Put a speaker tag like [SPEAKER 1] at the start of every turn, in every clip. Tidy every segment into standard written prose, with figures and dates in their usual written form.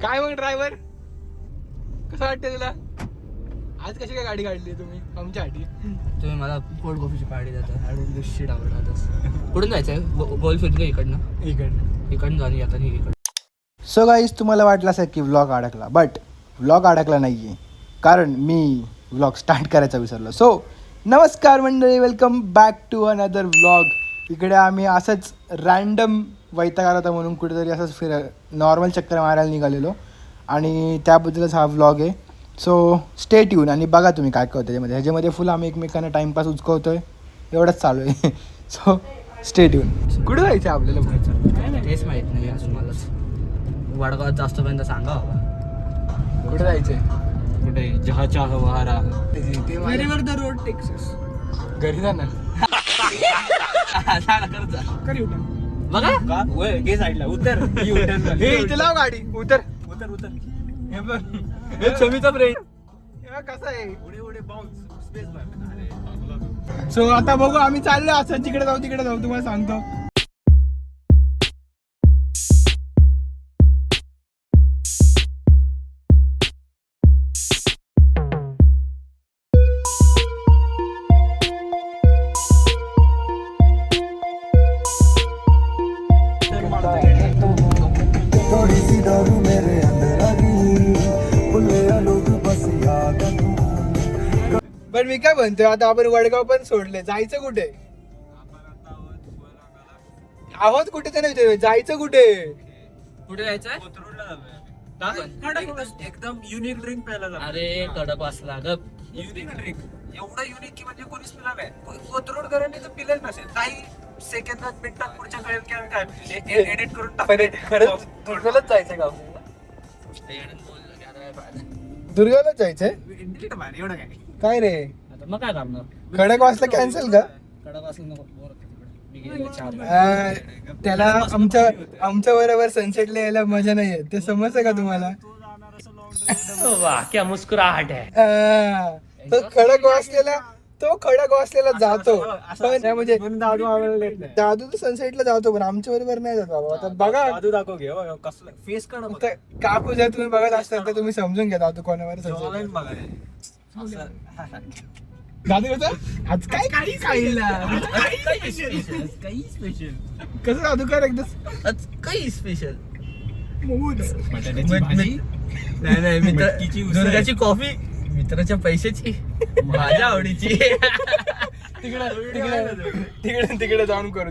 [SPEAKER 1] काय मग ड्रायव्हर, कसं वाटतं तुला? आज कशी काय गाडी काढली तुम्ही आमच्यासाठी?
[SPEAKER 2] तुम्ही मला कोल्ड कॉफीची पार्टी देता आणि शिट आवडतात. कुठून जायचंय? गोल फिरून का इकडनं? इकडनं जाऊन येतात इकडं.
[SPEAKER 3] सो गाईज, तुम्हाला वाटलं असेल की व्लॉग अडकला, बट व्लॉग अडकला नाही आहे, कारण मी व्लॉग स्टार्ट करायचा विसरलो. सो नमस्कार मंडळी, welcome back to another vlog. इकडे आम्ही असंच रँडम वैताग आला होता म्हणून कुठेतरी असंच नॉर्मल चक्कर मारायला निघालेलो आणि त्याबद्दलच हा व्लॉग आहे. सो स्टे ट्यून आणि बघा तुम्ही काय काय होतं ह्याच्यामध्ये फुल आम्ही एकमेकांना टाईमपास उचकवतोय, एवढंच चालू आहे. So stay tune. कुठे जायचं आपल्याला?
[SPEAKER 2] तेच माहीत नाही अजून मलाच. वडगावात जास्त पर्यंत सांगा बाबा.
[SPEAKER 1] कुठे जायचंय?
[SPEAKER 2] कुठे जहाच्या वहारा
[SPEAKER 1] Wherever the road takes us. घरी जा ना.
[SPEAKER 2] बघा
[SPEAKER 4] घे साईडला उतर.
[SPEAKER 1] हे इथे लाव गाडी, उतर. हे बघ, हे छमीचा ब्रेन कसा आहे.
[SPEAKER 4] पुढे बाउन्स स्पेस.
[SPEAKER 1] सो आता बघू, आम्ही चाललो असं तिकडे जाऊ तिकडे जाऊ, तुम्हाला सांगतो. पण मी काय म्हणतोय, आता आपण वडगाव पण सोडले, जायचं कुठे? आहोत कुठे ते नाही, जायचं कुठे?
[SPEAKER 2] कुठे जायचंय?
[SPEAKER 4] एकदम युनिक ड्रिंक प्यायला जातो.
[SPEAKER 2] अरे कडक वाचला ग.
[SPEAKER 4] युनिक ड्रिंक एवढा युनिक की म्हणजे कोणीच पिला नाही. कोथरूडकरांनी तर पिलंच नसेल. काही सेकंदात मिनिटात पुढच्या कळेल की आम्ही काय एडिट करून
[SPEAKER 1] खरंच दुर्गालाच जायचंय का? दुर्गालाच जायचंय.
[SPEAKER 4] एवढं काय
[SPEAKER 1] काय रे,
[SPEAKER 2] आता मग काय करणार?
[SPEAKER 1] खडक वाजला कॅन्सल का?
[SPEAKER 2] कडक वाचलं नको. मी गेले 4
[SPEAKER 1] त्याला आमच्या बरोबर सनसेटला यायला मजा नाही येत, ते समजतं का तुम्हाला?
[SPEAKER 2] वाह क्या मुस्कुराहट है.
[SPEAKER 1] तो खडक वाचलेला जातो, पण म्हणजे दादू तर सनसेटला जातो, पण आमच्या बरोबर नाही जात बाबा. आता बघा,
[SPEAKER 4] दादू दाखव घे कसलं फेस कण
[SPEAKER 1] काकू जर तुम्ही बघत असताल तर तुम्ही समजून घ्या दादू कोणावर sunset. दादू कसं आज काय काही खायला
[SPEAKER 2] काही स्पेशल.
[SPEAKER 1] कसं दादू कर एकदा
[SPEAKER 2] काही स्पेशल.
[SPEAKER 4] नाही
[SPEAKER 2] नाही, दुर्गाची कॉफी मित्राच्या पैशाची, माझ्या आवडीची.
[SPEAKER 1] तिकडे जाऊन करू.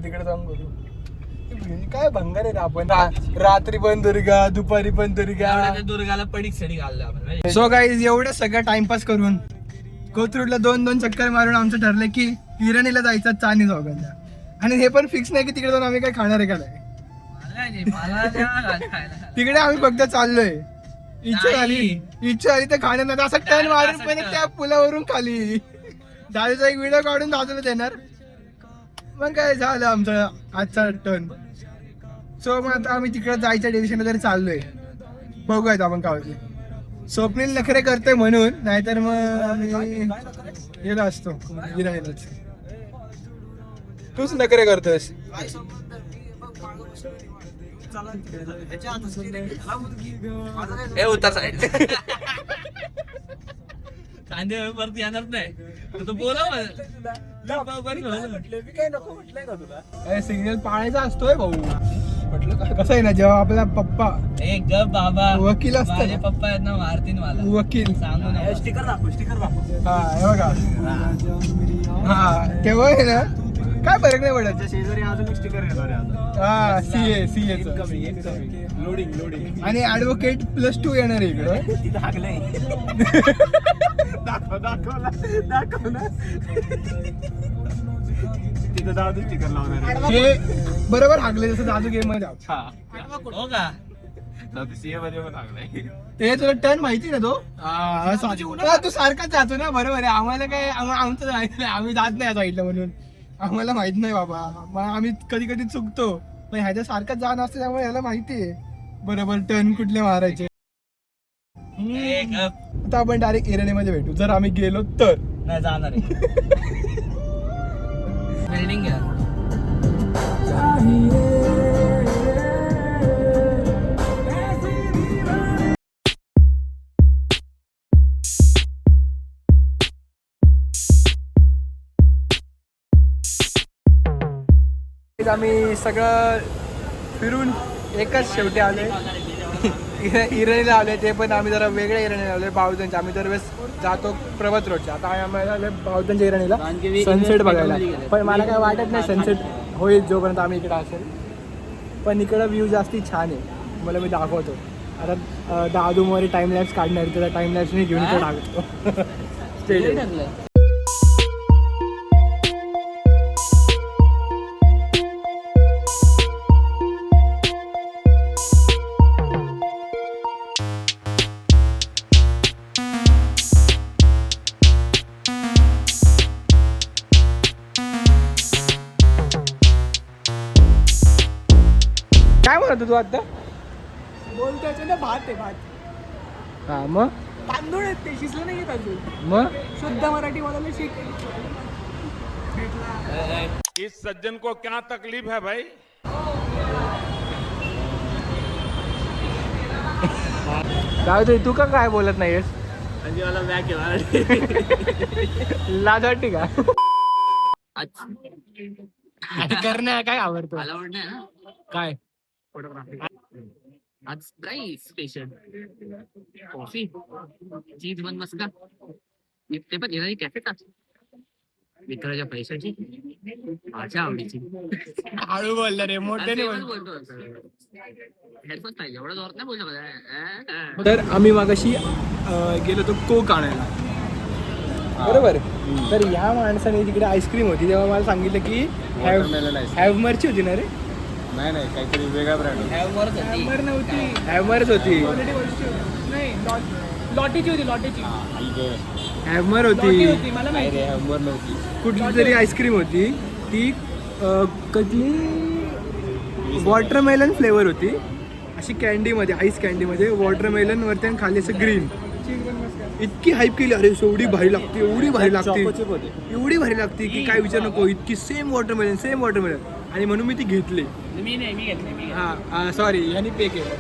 [SPEAKER 1] काय भंगार आहे आपण, रात्री पण दुर्गा, दुपारी पण दुर्गा.
[SPEAKER 2] दुर्गाला पडीक सडी घाललं आपण.
[SPEAKER 1] सो गाईज, एवढं सगळं टाइमपास करून कोथरूडला 2 चक्कर मारून आमचं ठरलं की हिरणीला जायचं चानी चौकाला. आणि हे पण फिक्स नाही की तिकडे जाऊन आम्ही काय खाणार आहे का नाही. तिकडे आम्ही फक्त चाललोय. इच्छा झाली तर खाणार नाही, असं टर्न मारून पण त्या पुलावरून खाली दादूचा एक व्हिडिओ काढून दादूला देणार. मग काय झालं आमचा आजचा टर्न. सो मग आता आम्ही तिकडे जायच्या डिरेक्शनला तरी चाललोय. बघूयात आपण काय होते. स्वप्नील नखरे करतोय म्हणून, नाहीतर मग आम्ही गेलो असतो गिरायलाच. तूच नखरे करतोयस.
[SPEAKER 2] उतर साईड. कांदे परत येणार नाही, बोला
[SPEAKER 1] सिग्नल पाळायचा असतोय भाऊ. म्हटलं कसं आहे ना, जेव्हा आपला पप्पा
[SPEAKER 2] एक ग बाबा
[SPEAKER 1] वकील असतात,
[SPEAKER 2] माझे पप्पा आहेत ना, मारतीन मला.
[SPEAKER 1] वकील
[SPEAKER 2] सांगू ना.
[SPEAKER 4] स्टिकर दाखव.
[SPEAKER 1] हा हे बघा, हा तेव्हा आहे ना काय फरक नाही पडत.
[SPEAKER 4] शेजारी अजून एक स्टिकर येणार आहे आता.
[SPEAKER 1] हा सीए
[SPEAKER 4] लोडिंग
[SPEAKER 1] आणि ऍडव्होकेट +2 येणार आहे इकडं.
[SPEAKER 4] तिथं हागलंय. दाखव ना. तिथं दादू स्टिकर लावणार आहे.
[SPEAKER 1] हे बरोबर हागले जसं दादू गेम मध्ये.
[SPEAKER 2] हो का?
[SPEAKER 4] सीए मध्ये पण हागलाय.
[SPEAKER 1] ते तुला टर्न माहिती ना तो. तू सारखाच जातो ना, बरोबर आहे. आम्हाला काय आमचं आम्ही जात नाही साईडला म्हणून आम्हाला माहित नाही बाबा. मग आम्ही कधी कधी चुकतो, पण ह्याच्या सारखाच जाण असते त्यामुळे ह्याला माहिती आहे बरोबर टर्न कुठले मारायचे. आता आपण डायरेक्ट एरण्यामध्ये भेटू जर आम्ही गेलो तर.
[SPEAKER 2] नाही जाणार आहे. बिल्डिंग घ्या.
[SPEAKER 3] आम्ही सगळं फिरून एकच शेवटी आलोय इरणीला आलोय. ते पण आम्ही जरा वेगळ्या इरणीला आलोय बावधनच्या. आम्ही दरवेळेस जातो प्रभात रोडच्या. आता आम्ही आलोय बावधनच्या इरणीला सनसेट बघायला. पण मला काय वाटत नाही सनसेट होईल जोपर्यंत आम्ही इकडे असेल. पण इकडं व्ह्यू जास्ती छान आहे. मला मी दाखवतो. आता दादूमध्ये टाइम लॅप्स काढणार. त्याला टाइम लॅप्स मी घेऊन इकडे टाकतो. स्टेडियम काय म्हणतो तू आता?
[SPEAKER 1] बोलतोय ना भात आहे भात.
[SPEAKER 3] हा मग
[SPEAKER 1] तांदूळ आहेत ते शिजलं नाही अजून.
[SPEAKER 3] मग
[SPEAKER 1] शुद्ध मराठी बोलायला शिक.
[SPEAKER 5] इस सज्जन को क्या तकलीफ है भाई?
[SPEAKER 3] काय तू का काय बोलत नाहीयेस?
[SPEAKER 2] म्हणजे मला बॅग
[SPEAKER 3] लाज वाटते का?
[SPEAKER 2] आज
[SPEAKER 3] करण्या काय आवडतो?
[SPEAKER 2] मला आवड नाही ना
[SPEAKER 3] काय
[SPEAKER 2] फोटोग्राफी. आज काय स्पेशल कॉफी चीज बन मस्का ते पण येणारी कॅफे का मित्राच्या पैशाची माझ्या आवडीची.
[SPEAKER 3] हळू बोलला रे मोठ्याने बोल.
[SPEAKER 2] बोलतो हेडफोन पाहिजे एवढं जोरात नाही बोलू शकत.
[SPEAKER 3] तर आम्ही मागाशी गेलो होतो कोक आणायला बरोबर. तर ह्या माणसाने तिकडे आईस्क्रीम होती तेव्हा मला सांगितलं की हॅवमरची होती ना रे.
[SPEAKER 4] नाही काहीतरी वेगळा ब्रँड.
[SPEAKER 1] हॅमर नव्हती.
[SPEAKER 3] हॅवमरच होती.
[SPEAKER 1] क्वालिटी वस्तू नाही. लॉटीची होती. लॉटीची
[SPEAKER 3] हॅवमर
[SPEAKER 1] लॉटी
[SPEAKER 3] होती.
[SPEAKER 1] होती. मला माहिती.
[SPEAKER 4] हॅमर नव्हती.
[SPEAKER 3] कुठली तरी आईस्क्रीम होती ती कसली वॉटरमेलन फ्लेवर होती. अशी कॅन्डीमध्ये आईस कॅन्डीमध्ये वॉटरमेलनवरती आणि खाली असं ग्रीन. इतकी हाईप केली अरे एवढी भारी लागते एवढी भारी लागते एवढी भारी लागते की काय विचार नको. इतकी सेम वॉटरमेलन आणि म्हणून मी ती घेतली.
[SPEAKER 2] मी घेतली.
[SPEAKER 3] हां सॉरी ह्यानी पे केलं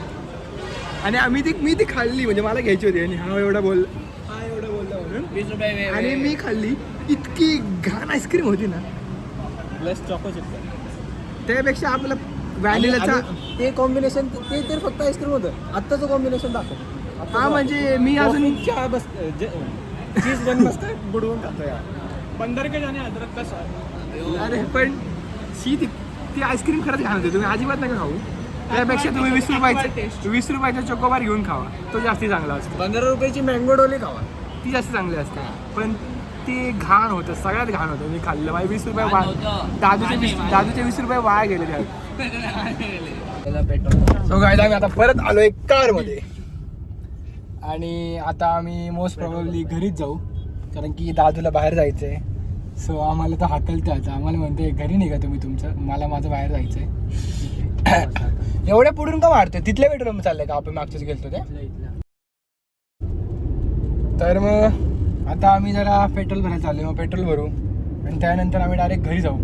[SPEAKER 3] आणि मी ती खाल्ली म्हणजे मला घ्यायची होती आणि हा एवढा बोलला म्हणून
[SPEAKER 2] 20 रुपये
[SPEAKER 3] आणि मी खाल्ली. इतकी घाण आईस्क्रीम होती ना.
[SPEAKER 4] Plus choco chips.
[SPEAKER 3] त्यापेक्षा आपलं व्हॅनिलाचा
[SPEAKER 4] ते कॉम्बिनेशन ते तर फक्त आईस्क्रीम होतं. आत्ताचं कॉम्बिनेशन दाखव.
[SPEAKER 3] हा म्हणजे मी अजून
[SPEAKER 4] चीज बन मस्त बुडवून खातो या.
[SPEAKER 1] बंदर के जाणे अद्रक का स्वाद.
[SPEAKER 3] अरे पण ती आईस्क्रीम खरंच घाण होते. तुम्ही अजिबात नका खाऊ. त्यापेक्षा तुम्ही 20 रुपयाचा चोकोबार घेऊन खावा. तो जास्ती चांगला असतो.
[SPEAKER 4] 15 रुपयाची मँगो डोली खावा.
[SPEAKER 3] ती जास्त चांगली असते. पण ते घाण होतं सगळ्यात घाण होतं. मी खाल्लं माझे 20 रुपये दादूचे 20 रुपये वाया गेले त्यात. सो गाईज आम्ही आता परत आलोय कारमध्ये आणि आता आम्ही मोस्ट प्रॉब्ली घरीच जाऊ कारण की दादूला बाहेर जायचं आहे. सो आम्हाला तर हाकलते आता. आम्हाला म्हणते घरी नाही का तुम्ही तुमचं. मला माझं बाहेर जायचं आहे. एवढ्या पुढून का मारते? तिथल्या बेडरूम चाललंय का आपण मागच्याच गेलतो ते. तर मग आता आम्ही जरा पेट्रोल भरायला चाललो. मग पेट्रोल भरू आणि त्यानंतर आम्ही डायरेक्ट घरी जाऊ.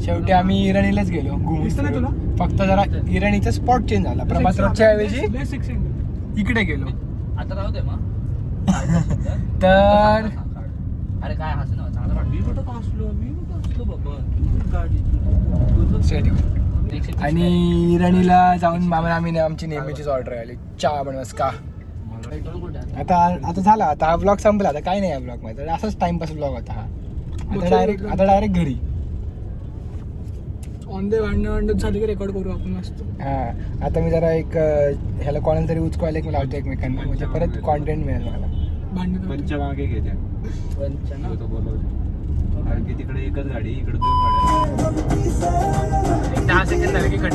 [SPEAKER 3] शेवटी आम्ही इरणीलाच गेलो
[SPEAKER 1] दिसतं ना तुला?
[SPEAKER 3] फक्त जरा इरणीचा स्पॉट चेंज झाला. प्रभात रोडच्या ऐवजी इकडे गेलो.
[SPEAKER 2] आता राहू दे मग.
[SPEAKER 3] तर
[SPEAKER 2] अरे काय हसू ना चांगला वाटतं. मी कुठं हसलो बाबा गाडी.
[SPEAKER 3] आणि इरणीला जाऊन आम्ही आमची नेहमीचीच ऑर्डर आली चहा बनवस का. आता झाला. आता हा ब्लॉग संपला. आता काय नाही या ब्लॉग मध्ये. असाच टाइमपास ब्लॉग होता हा. आता डायरेक्ट घरी.
[SPEAKER 1] ऑन दे भांडण झाली की रेकॉर्ड करू आपण मस्त.
[SPEAKER 3] हां आता मी जरा एक ह्याला कोणाला तरी उचकवायला एक मी लावतो एकमेकांना म्हणजे परत कॉन्टेंट मिळेल मला.
[SPEAKER 1] भांडण
[SPEAKER 4] पंचमागे घेत्या. कारण की तिकडे एकच गाडी इकडे 2 गाड्या.
[SPEAKER 3] 10 सेकंड झाले की कट.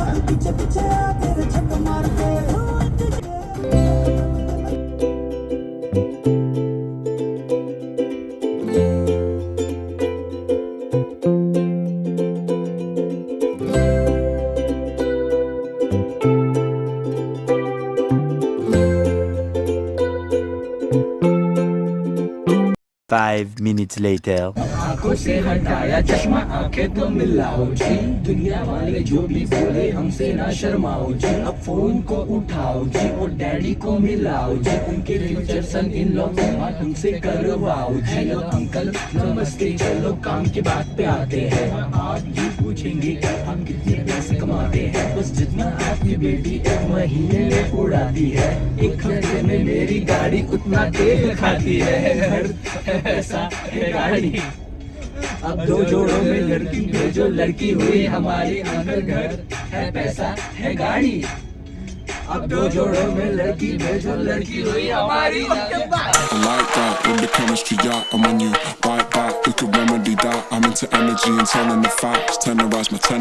[SPEAKER 6] Five minutes later.
[SPEAKER 3] आंखों से हटाया चश्मा आंखें तो मिलाओ जी. दुनिया वाले जो भी बोले हमसे ना शर्माओ जी. अब फोन को उठाओ जी और डैडी को मिलाओ जी. उनके फ्यूचर सन इन लॉ की बात उनसे करवाओ जी. हेलो अंकल नमस्ते चलो काम की बात पे आते हैं. आज ये पूछेंगे हम
[SPEAKER 7] बस जितना आपकी बेटी एक महीने में उड़ाती है, एक हफ्ते में मेरी गाड़ी उतना तेल खाती है। घर है पैसा है गाड़ी, अब 2 जोड़ों में लड़की भेजो, लड़की हुई हमारी अंकल। घर है पैसा है गाड़ी, अब 2 जोड़ों में लड़की भेजो, लड़की हुई हमारी uncle.
[SPEAKER 8] I like that with the chemistry, yeah. And when you bite back, we could remedy that. I'm into energy and telling the facts. Tenderize my tenor.